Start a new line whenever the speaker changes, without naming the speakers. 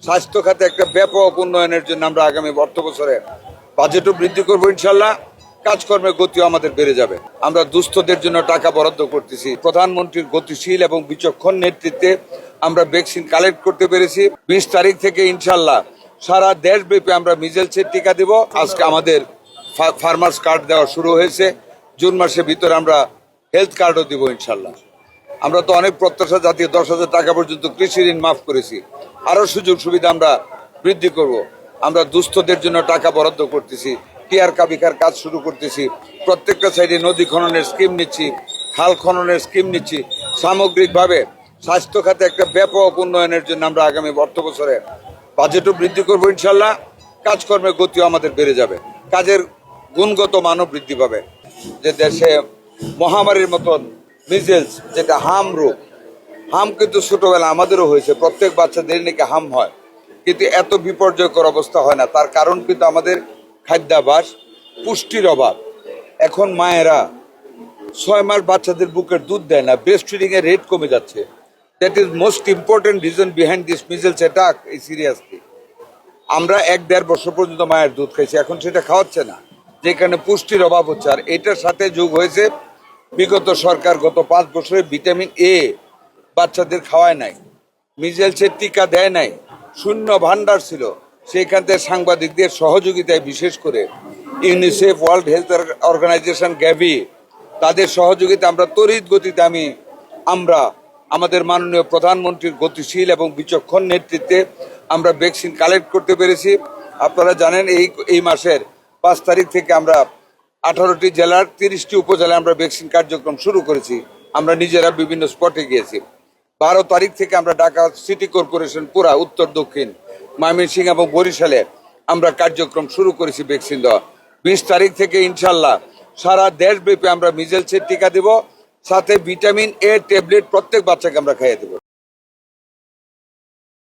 স্বাস্থ্য খাতে একটা ব্যাপক উন্নয়নের জন্য আমরা আগামী অর্থ বছরে বাজেটও বৃদ্ধি করবো ইনশাল্লাহ। কাজকর্মের গতিও আমাদের বেড়ে যাবে। আমরা দুস্থদের জন্য টাকা বরাদ্দ করতেছি। প্রধানমন্ত্রীর গতিশীল এবং বিচক্ষণ নেতৃত্বে আমরা ভ্যাকসিন কালেক্ট করতে পেরেছি। 20 তারিখ থেকে ইনশাল্লাহ সারা দেশব্যাপী আমরা মিজেলসের টিকা দেব। আজকে আমাদের ফার্মার্স কার্ড দেওয়া শুরু হয়েছে। জুন মাসের ভিতরে আমরা হেলথ কার্ডও দিব ইনশাল্লাহ। আমরা তো অনেক প্রত্যাশা জাতীয় 10,000 টাকা পর্যন্ত কৃষি ঋণ মাফ করেছি। আরো সুযোগ সুবিধা আমরা বৃদ্ধি করব। আমরা দুস্থদের জন্য টাকা বরাদ্দ করতেছি। কেয়ার কাবিকার কাজ শুরু করতেছি। প্রত্যেকটা সাইডে নদী খননের স্কিম নিচ্ছি, খাল খননের স্কিম নিচ্ছি। সামগ্রিকভাবে স্বাস্থ্য খাতে একটা ব্যাপক উন্নয়নের জন্য আমরা আগামী অর্থ বছরে বাজেটও বৃদ্ধি করবো ইনশাল্লাহ। কাজকর্মের গতিও আমাদের বেড়ে যাবে। কাজের গুণগত মানও বৃদ্ধি পাবে। যে দেশে মহামারীর মতন মিজেলস, যেটা হাম রোগ, হাম কিন্তু ছোটবেলা আমাদেরও হয়েছে। প্রত্যেক বাচ্চাদের নাকি হাম হয়, কিন্তু এত বিপর্যয়কর অবস্থা হয় না। তার কারণ কিন্তু আমাদের খাদ্যাভ্যাস, পুষ্টির অভাব। এখন মায়েরা 6 মাস বাচ্চাদের বুকের দুধ দেয় না। ব্রেস্ট ফিডিং এর রেট কমে যাচ্ছে। That is most important reason behind this measles attack. এই সিরিয়াসলি আমরা 1-1.5 বছর পর্যন্ত মায়ের দুধ খাইছি, এখন সেটা খাওয়াচ্ছে না, যেখানে পুষ্টির অভাব হচ্ছে। আর এটার সাথে যোগ হয়েছে বিগত সরকার গত 5 বছরে ভিটামিন এ বাচ্চাদের খাওয়ায় নাই, মিজেলসের টিকা দেয় নাই, শূন্য ভান্ডার ছিল। সেইখান থেকে সাংবাদিকদের সহযোগিতায়, বিশেষ করে UNICEF, World Health Organization, Gavi, তাদের সহযোগিতা আমরা তড়িৎ গতিতে আমরা আমাদের মাননীয় প্রধানমন্ত্রীর গতিশীল এবং বিচক্ষণ নেতৃত্বে আমরা ভ্যাকসিন কালেক্ট করতে পেরেছি। আপনারা জানেন এই মাসের 5 তারিখ থেকে আমরা 18টি জেলার 30টি উপজেলায় আমরা ভ্যাকসিন কার্যক্রম শুরু করেছি। আমরা নিজেরা বিভিন্ন স্পটে গিয়েছি। 12 তারিখ থেকে আমরা ঢাকা সিটি কর্পোরেশন পুরা উত্তর দক্ষিণ ময়মনসিংহ এবং বরিশালে আমরা কার্যক্রম শুরু করেছি ভ্যাকসিন দেওয়া। 20 তারিখ থেকে ইনশাল্লাহ সারা দেশব্যাপী আমরা মিজেলসের টিকা দেব। সাথে ভিটামিন এ ট্যাবলেট প্রত্যেক বাচ্চাকে আমরা খাইয়ে দেবো।